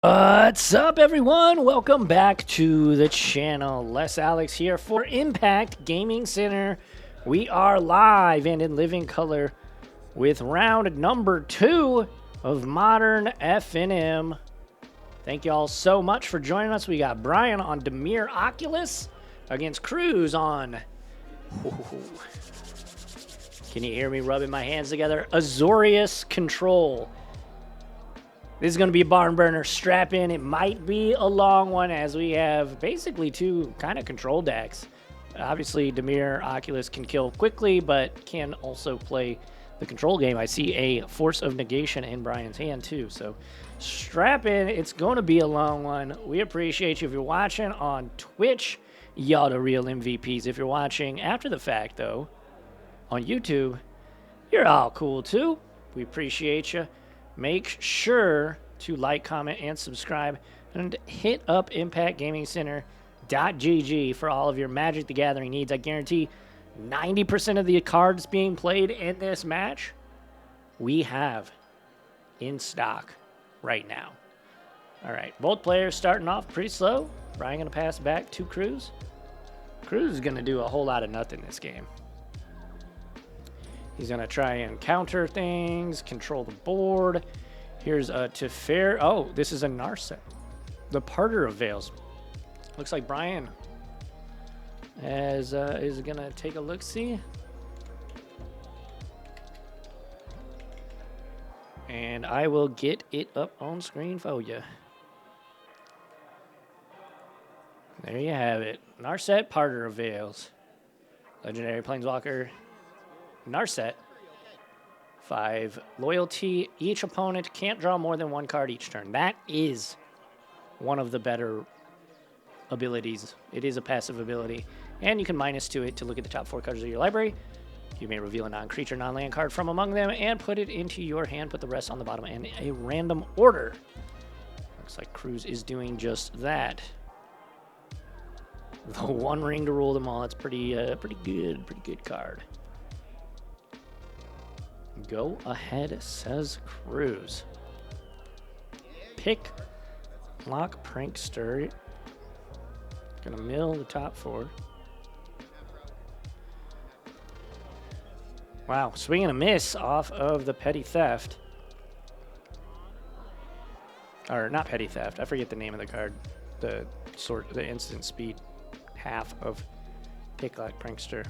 What's up, everyone? Welcome back to the channel. Les Alex here for Impact Gaming Center. We are live and in living color with round number 2 of Modern FNM. Thank you all so much for joining us. We got Bryan on Dimir Oculus against Cruz on... Can you hear me rubbing my hands together? Azorius control. This is going to be a barn burner. Strap in. It might be a long one as we have basically two kind of control decks. Obviously, Dimir Oculus can kill quickly, but can also play the control game. I see a Force of Negation in Bryan's hand, too. So strap in. It's going to be a long one. We appreciate you. If you're watching on Twitch, y'all the real MVPs. If you're watching after the fact, though, on YouTube, you're all cool, too. We appreciate you. Make sure to like, comment, and subscribe, and hit up ImpactGamingCenter.gg for all of your Magic the Gathering needs. I guarantee 90% of the cards being played in this match, we have in stock right now. All right, both players starting off pretty slow. Bryan going to pass back to Cruz. Cruz is going to do a whole lot of nothing this game. He's going to try and counter things, control the board. Here's a Teferi. Oh, this is a Narset. The Parter of Veils. Looks like Bryan is going to take a look-see. And I will get it up on screen for you. There you have it. Narset, Parter of Veils. Legendary Planeswalker. Narset, 5 loyalty. Each opponent can't draw more than one card each turn. That is one of the better abilities. It is a passive ability, and you can -2 it to look at the top 4 cards of your library. You may reveal a non-creature, non-land card from among them and put it into your hand. Put the rest on the bottom in a random order. Looks like Cruz is doing just that. The One Ring to rule them all. That's pretty good card. Go ahead, says Cruz. Pick, lock, prankster. Gonna mill the top 4. Wow, swing and a miss off of the Petty Theft. Or not Petty Theft, I forget the name of the card. The instant speed half of Pick, lock, prankster.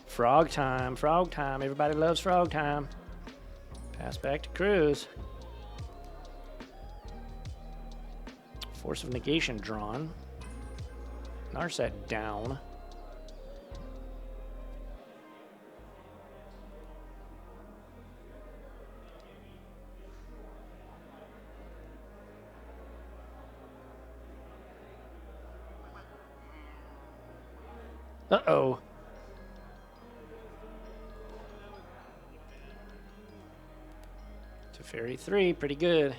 Frog time, frog time. Everybody loves frog time. Pass back to Cruz. Force of Negation drawn. Narset down. Uh-oh. Teferi 3, pretty good.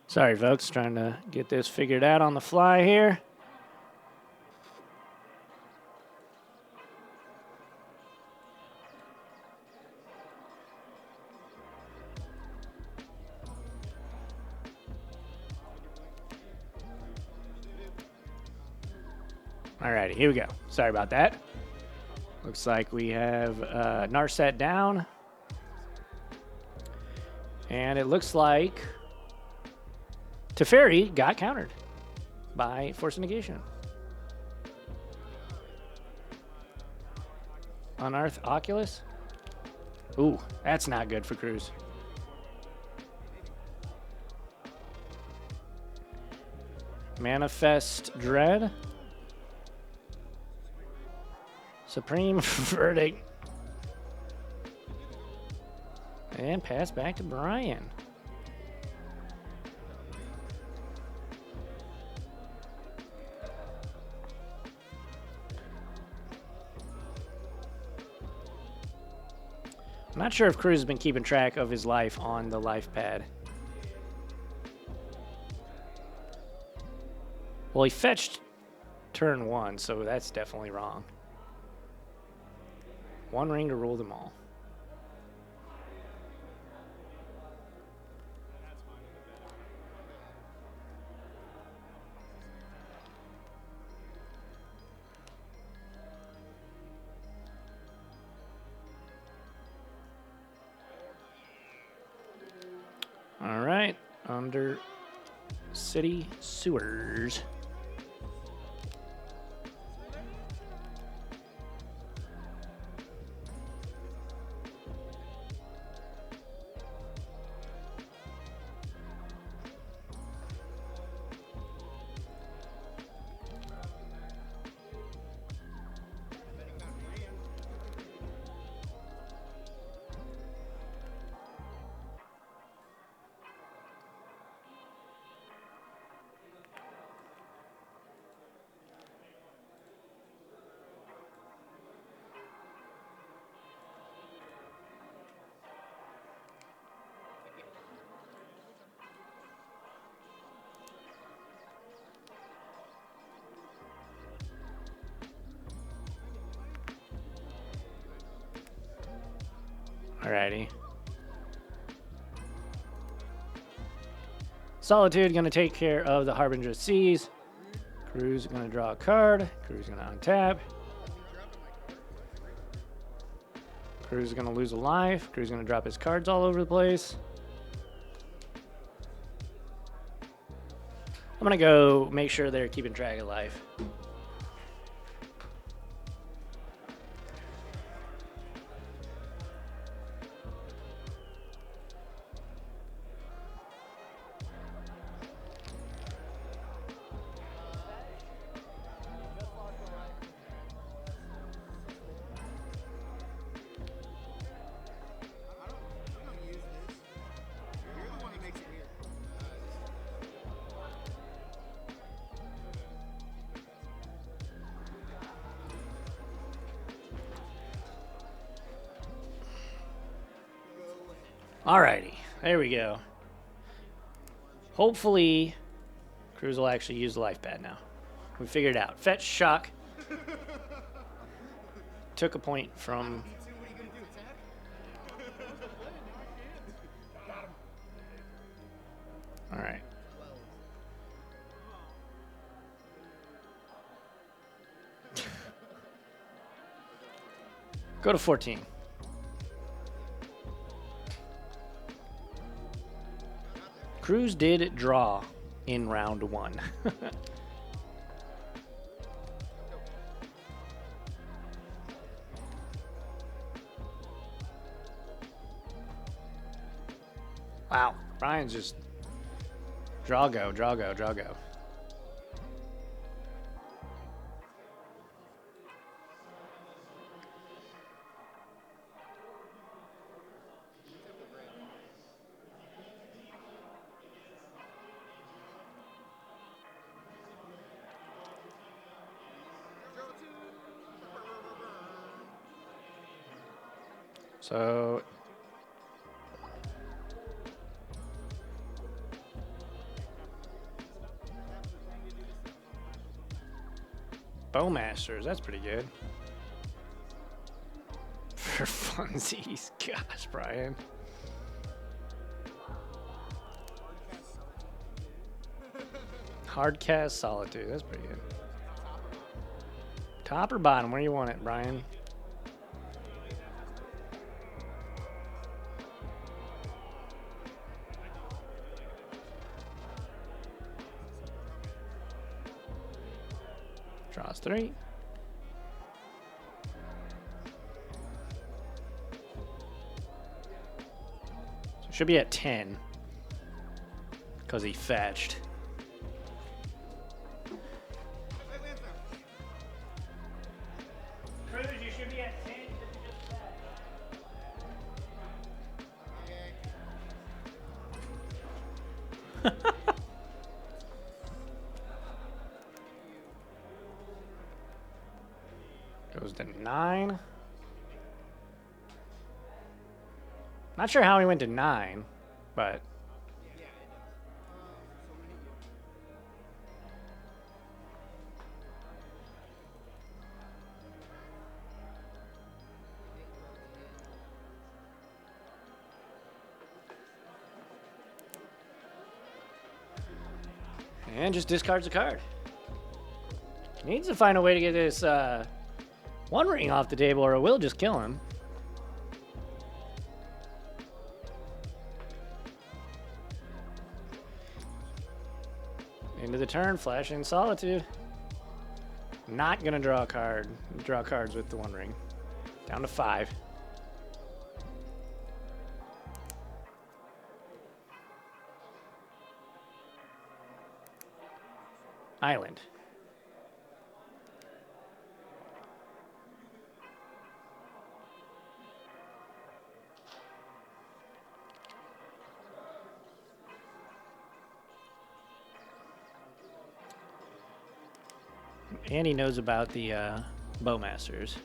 Sorry, folks, trying to get this figured out on the fly here. Alrighty, here we go. Sorry about that. Looks like we have Narset down. And it looks like Teferi got countered by Force of Negation. Unearth Oculus. Ooh, that's not good for Cruz. Manifest Dread. Supreme Verdict. And pass back to Bryan. I'm not sure if Cruz has been keeping track of his life on the life pad. Well, he fetched turn 1, so that's definitely wrong. 1 ring to rule them all. All right, under city sewers. Alrighty. Solitude going to take care of the Harbinger of Seas. Cruz going to draw a card. Cruz going to untap. Cruz is going to lose a life. Cruz is going to drop his cards all over the place. I'm going to go make sure they're keeping track of life. Alrighty, there we go. Hopefully, Cruz will actually use the life pad now. We figured it out. Fetch, shock. Took a point from... Alright. Go to 14. Cruz did draw in round 1. Wow, Bryan's just draw go, draw go, draw go. So Bowmasters, that's pretty good. For funsies, gosh, Bryan. Hardcast Solitude, that's pretty good. Top or bottom, where you want it, Bryan? Draws 3. So should be at 10 because he fetched. to 9. Not sure how he went to 9, but... And just discards a card. Needs to find a way to get this One Ring off the table, or it will just kill him. Into the turn, Flashing Solitude. Not gonna draw a card. Draw cards with the One Ring. Down to 5. Island. And he knows about the Bowmasters.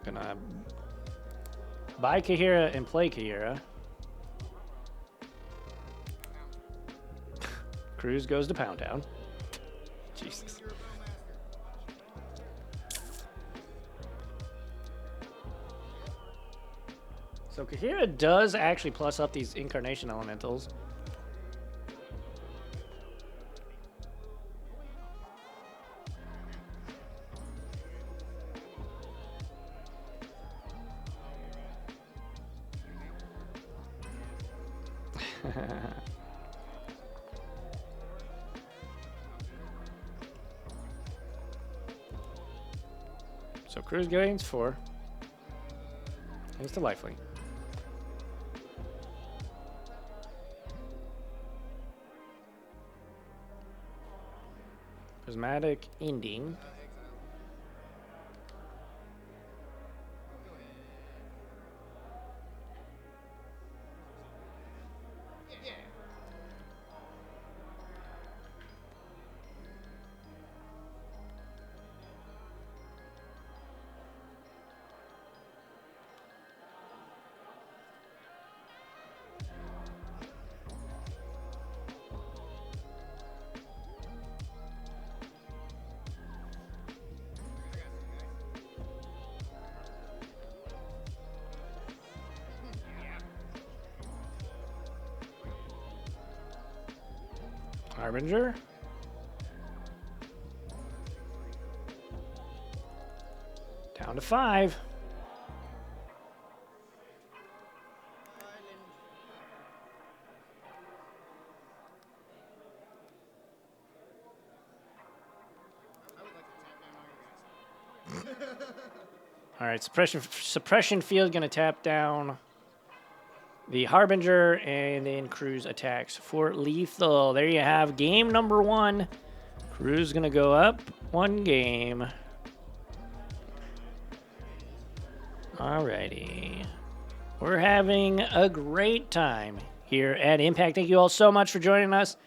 Gonna buy Kahira and play Kahira. Cruz goes to Pound Town. Jesus. So Kahira does actually plus up these Incarnation Elementals. So Cruz gains 4. It's the lifelink. Prismatic Ending. Harbinger. Down to 5. All right, suppression field gonna tap down the Harbinger, and then Cruz attacks for lethal. There you have game number 1. Cruz gonna go up 1 game. Alrighty. We're having a great time here at Impact. Thank you all so much for joining us.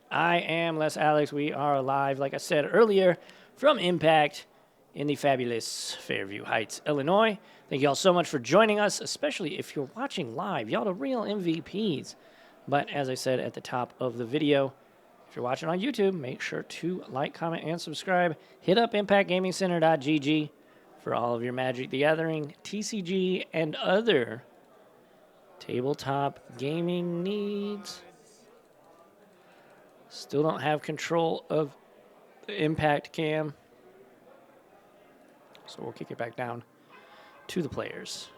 I am Les Alex. We are live, like I said earlier, from Impact in the fabulous Fairview Heights, Illinois. Thank you all so much for joining us, especially if you're watching live. Y'all the real MVPs. But as I said at the top of the video, if you're watching on YouTube, make sure to like, comment, and subscribe. Hit up impactgamingcenter.gg for all of your Magic the Gathering, TCG, and other tabletop gaming needs. Still don't have control of the Impact Cam, so we'll kick it back down to the players.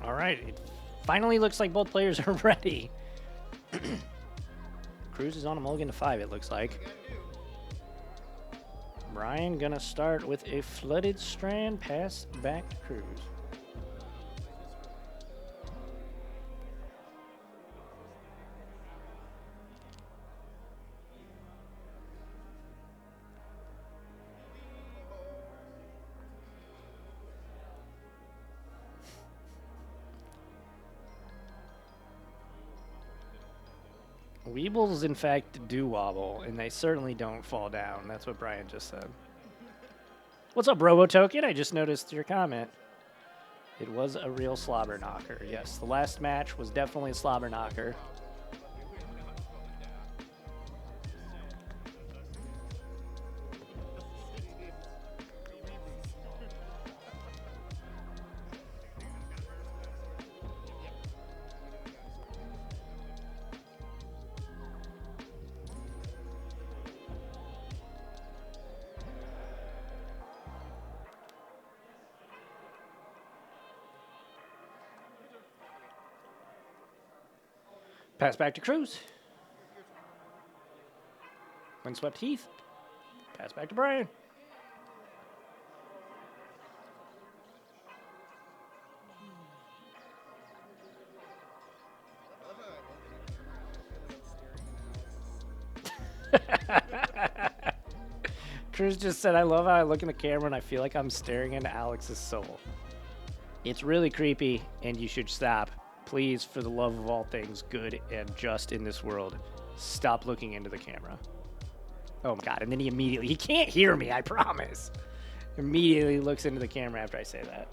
All right. It finally looks like both players are ready. Cruz is on a mulligan to 5, it looks like. Bryan gonna start with a flooded strand, pass back to Cruz. Weebles, in fact, do wobble, and they certainly don't fall down. That's what Bryan just said. What's up, RoboToken? I just noticed your comment. It was a real slobber knocker. Yes, the last match was definitely a slobber knocker. Pass back to Cruz. Windswept Heath. Pass back to Bryan. Cruz just said, I love how I look in the camera and I feel like I'm staring into Alex's soul. It's really creepy and you should stop. Please, for the love of all things good and just in this world, stop looking into the camera. Oh my God, and then he can't hear me, I promise. Immediately looks into the camera after I say that.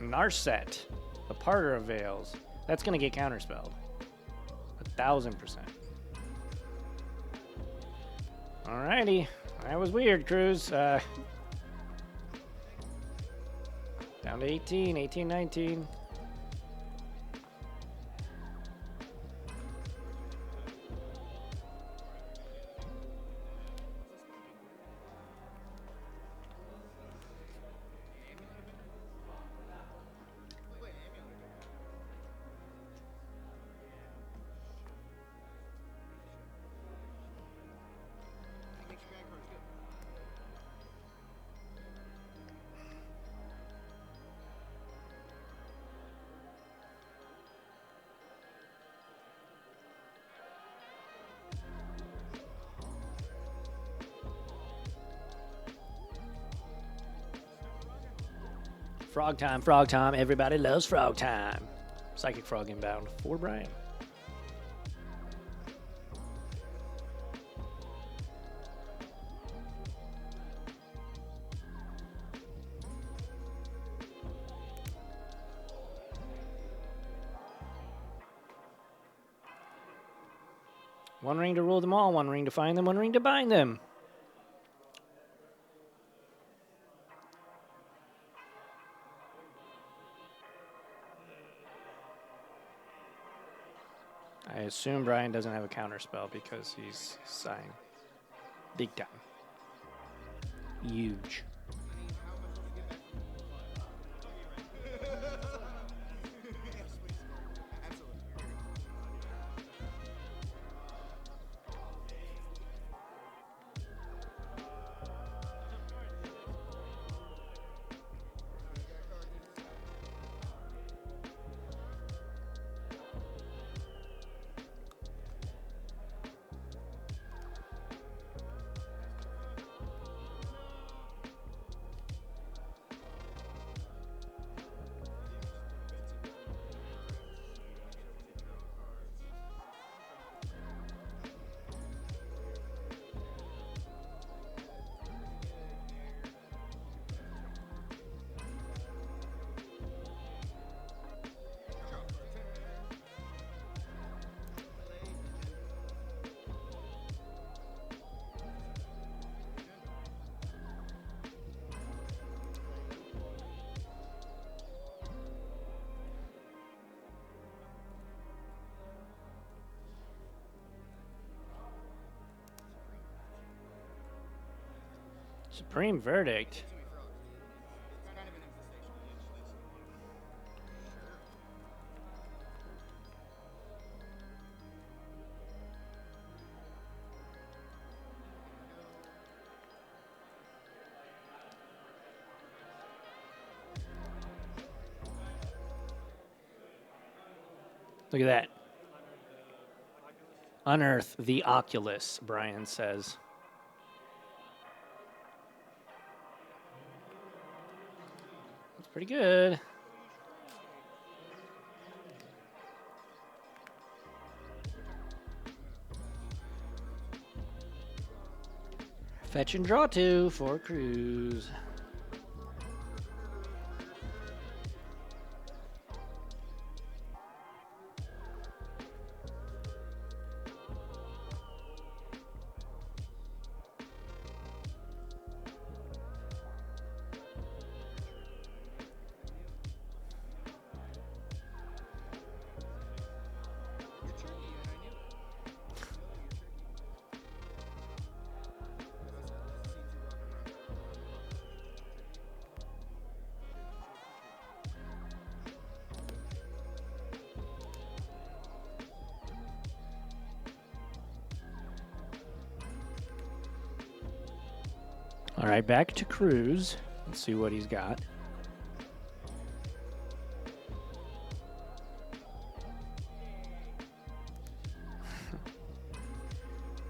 Narset, the Parter of Veils. That's going to get counterspelled. 1,000%. Alrighty. That was weird, Cruz. Down to 18, 18, 19. Frog time, frog time. Everybody loves frog time. Psychic Frog inbound for Bryan. One ring to rule them all, one ring to find them, one ring to bind them. I assume Bryan doesn't have a counter spell because he's sighing. Big time. Huge. Supreme verdict. Look at that. Unearth the Oculus, Bryan says. That's pretty good. Fetch and draw 2 for Cruz. All right, back to Cruz. Let's see what he's got.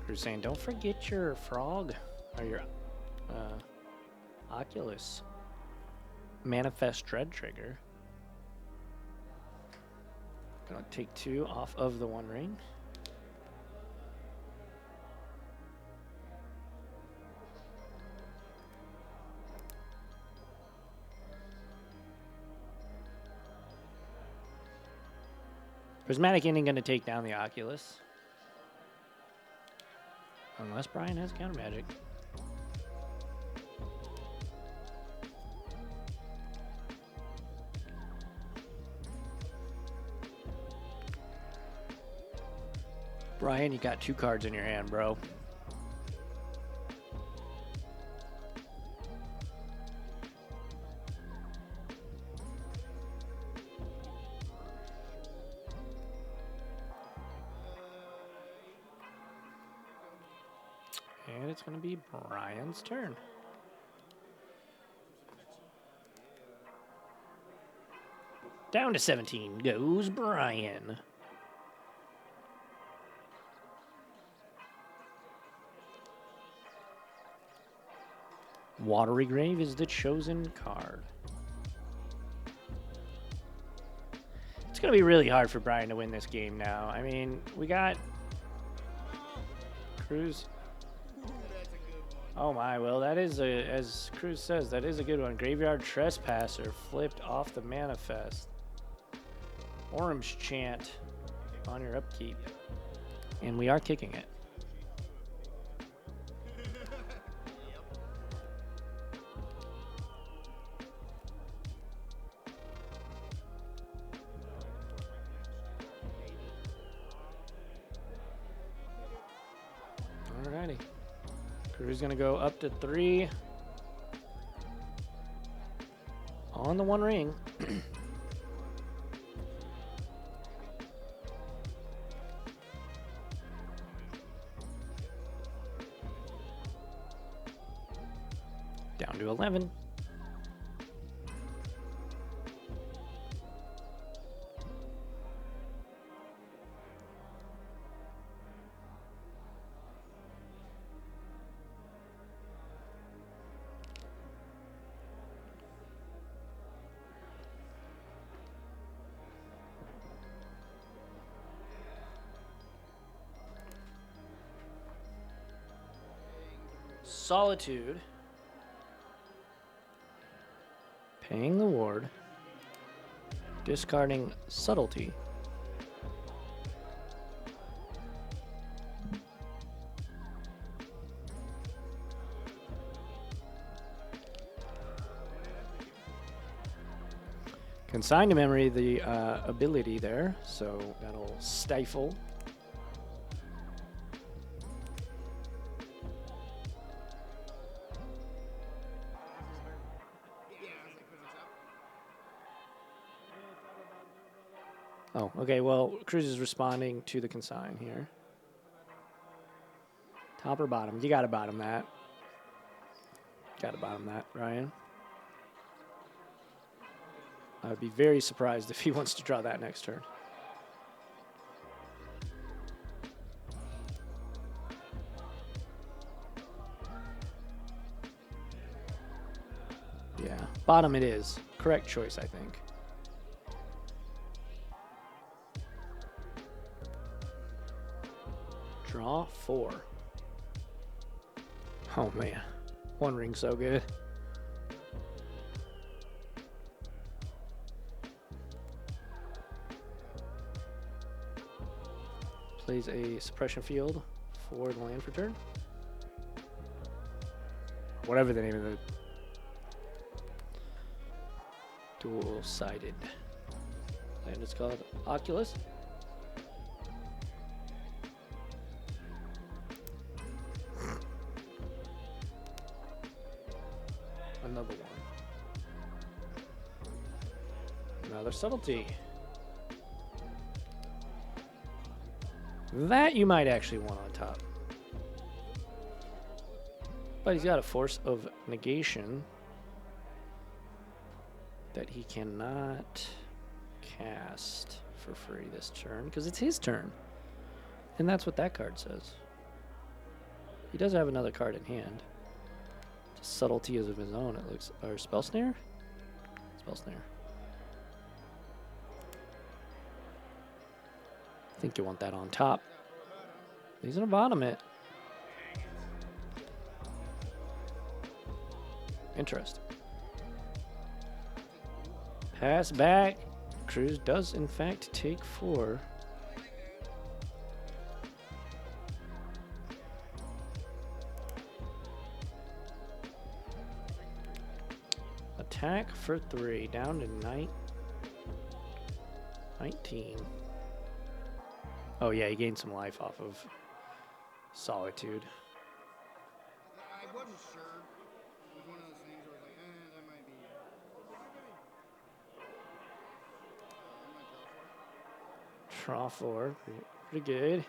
Cruz saying, don't forget your frog or your Oculus Manifest Dread trigger. Gonna take 2 off of the 1 ring. Prismatic Ending going to take down the Oculus. Unless Bryan has counter magic. Bryan, you got 2 cards in your hand, bro. And it's going to be Bryan's turn. Down to 17 goes Bryan. Watery Grave is the chosen card. It's going to be really hard for Bryan to win this game now. I mean, we got Cruz. Oh my, well, that is, as Cruz says, that is a good one. Graveyard Trespasser flipped off the Manifest. Orange Chant on your upkeep. And we are kicking it. Alrighty. Cruz gonna go up to 3 on the 1 ring. Down to 11. Solitude. Paying the ward. Discarding Subtlety. Consign to memory the ability there, so that'll stifle. Oh, okay. Well, Cruz is responding to the consign here. Top or bottom? You got to bottom that. Got to bottom that, Ryan. I would be very surprised if he wants to draw that next turn. Yeah, bottom it is. Correct choice, I think. Draw 4. Oh, man. One ring so good. Plays a suppression field for the land for turn. Whatever the name of the dual-sided land is called. Oculus. Another one. Another subtlety. That you might actually want on top. But he's got a force of negation that he cannot cast for free this turn because it's his turn. And that's what that card says. He does have another card in hand. Subtlety is of his own, it looks. Or spell snare? Spell snare. I think you want that on top. He's gonna bottom it. Interesting. Pass back. Cruz does in fact take 4. Attack for 3, down to 19. Oh yeah, he gained some life off of Solitude. I wasn't sure. It was one of those things where I was like, that might be. Draw 4, pretty good.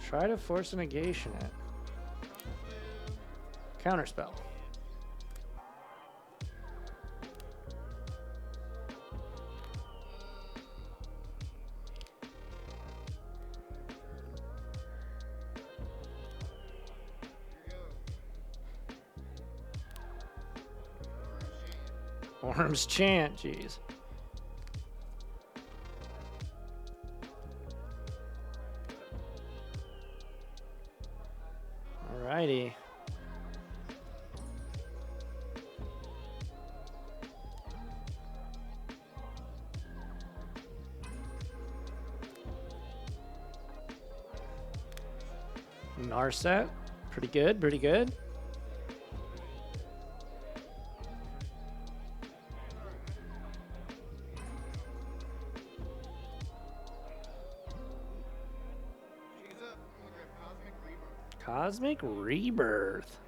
Try to force a negation it. Counterspell. Worm's Chant, jeez. Alrighty. Narset, pretty good, pretty good. Cosmic Rebirth.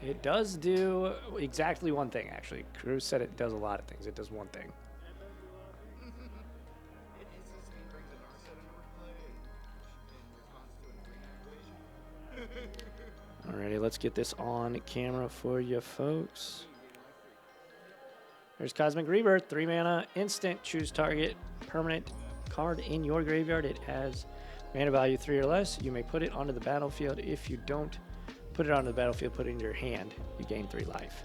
It does do exactly one thing, actually. Cruz said it does a lot of things. It does one thing. Alrighty, let's get this on camera for you folks. There's Cosmic Rebirth, 3 mana, instant, choose target, permanent card in your graveyard. It has mana value 3 or less. You may put it onto the battlefield. If you don't put it onto the battlefield, put it in your hand. You gain 3 life.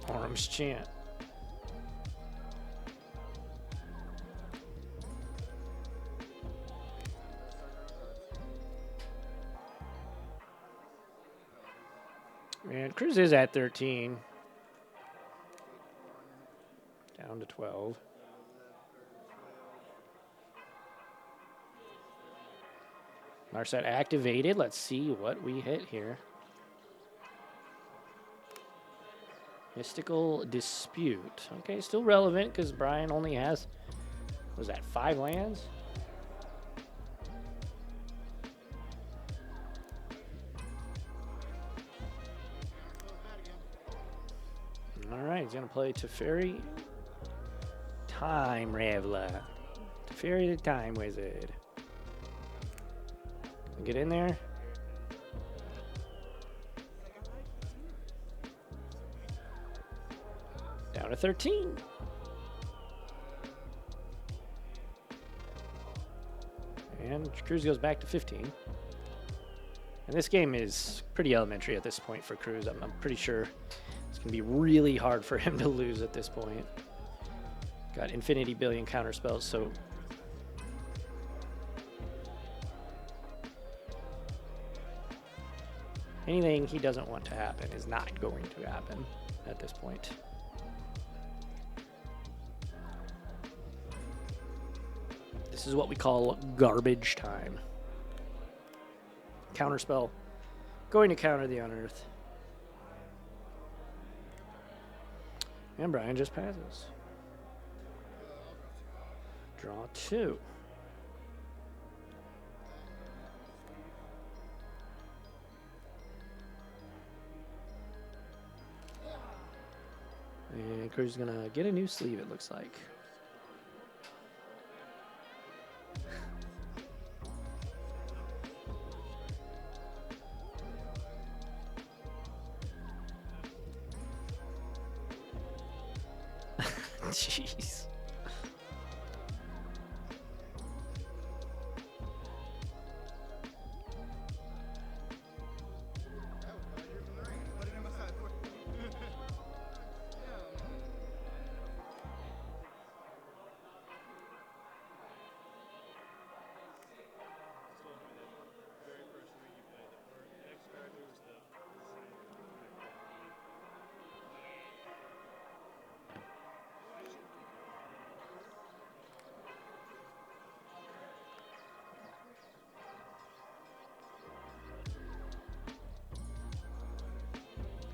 Worm's Chant. And Cruz is at 13. Down to 12. Narset activated. Let's see what we hit here. Mystical Dispute. Okay, still relevant because Bryan only has, what was that, 5 lands? All right, he's going to play Teferi Time Raveler. Teferi the Time Wizard. Get in there. Down to 13. And Cruz goes back to 15. And this game is pretty elementary at this point for Cruz. I'm pretty sure it's going to be really hard for him to lose at this point. Got infinity billion counter spells, so anything he doesn't want to happen is not going to happen at this point. This is what we call garbage time. Counterspell. Going to counter the Unearth. And Bryan just passes. Draw 2. And Cruz is going to get a new sleeve, it looks like. Jeez.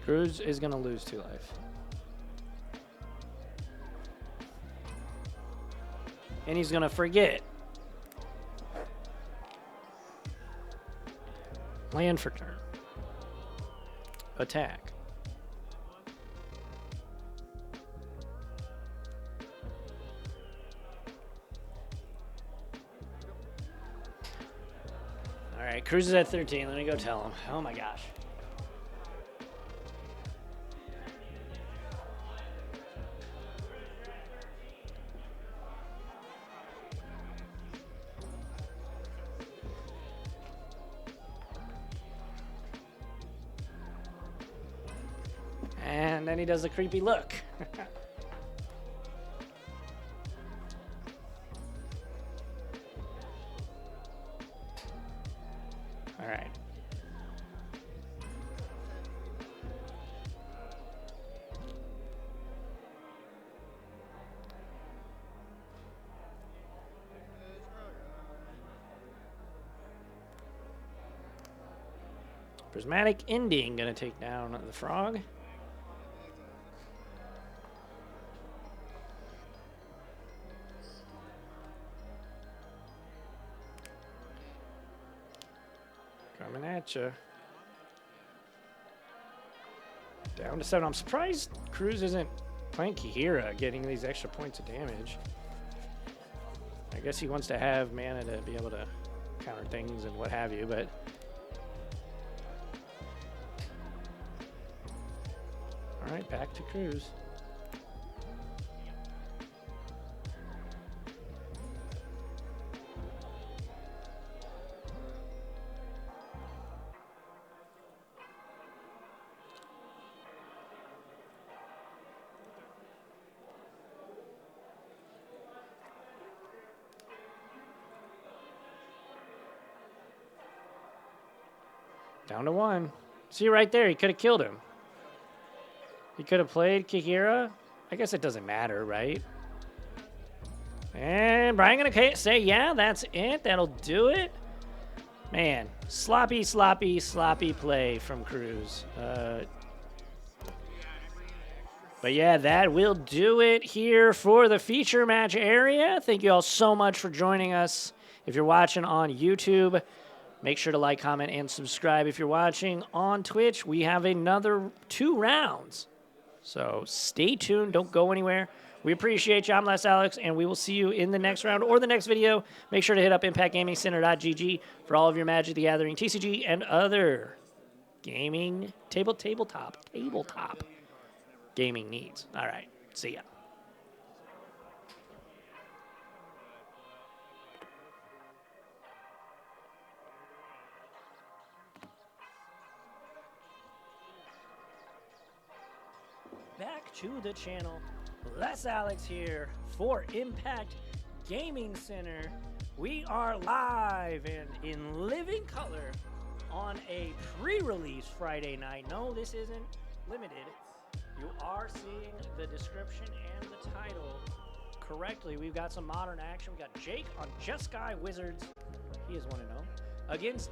Cruz is going to lose 2 life. And he's going to forget. Land for turn. Attack. All right, Cruz is at 13. Let me go tell him. Oh my gosh. And then he does a creepy look. All right. Prismatic Ending gonna take down the frog. Coming at you. Down to 7. I'm surprised Cruz isn't playing Kihira, getting these extra points of damage. I guess he wants to have mana to be able to counter things and what have you, but all right, back to Cruz. Down to 1. See right there, he could have killed him. He could have played Kihira. I guess it doesn't matter, right? And Bryan gonna say, yeah, that's it. That'll do it. Man, sloppy play from Cruz. But yeah, that will do it here for the feature match area. Thank you all so much for joining us. If you're watching on YouTube, make sure to like, comment, and subscribe. If you're watching on Twitch, we have another 2 rounds. So stay tuned. Don't go anywhere. We appreciate you. I'm Les Alex, and we will see you in the next round or the next video. Make sure to hit up impactgamingcenter.gg for all of your Magic the Gathering, TCG, and other gaming, tabletop gaming needs. All right. See ya. Back to the channel. Les Alex here for Impact Gaming Center. We are live and in living color on a pre-release Friday night. No, this isn't limited. You are seeing the description and the title correctly. We've got some modern action. We got Jake on Just Sky Wizards. He is 1-0 against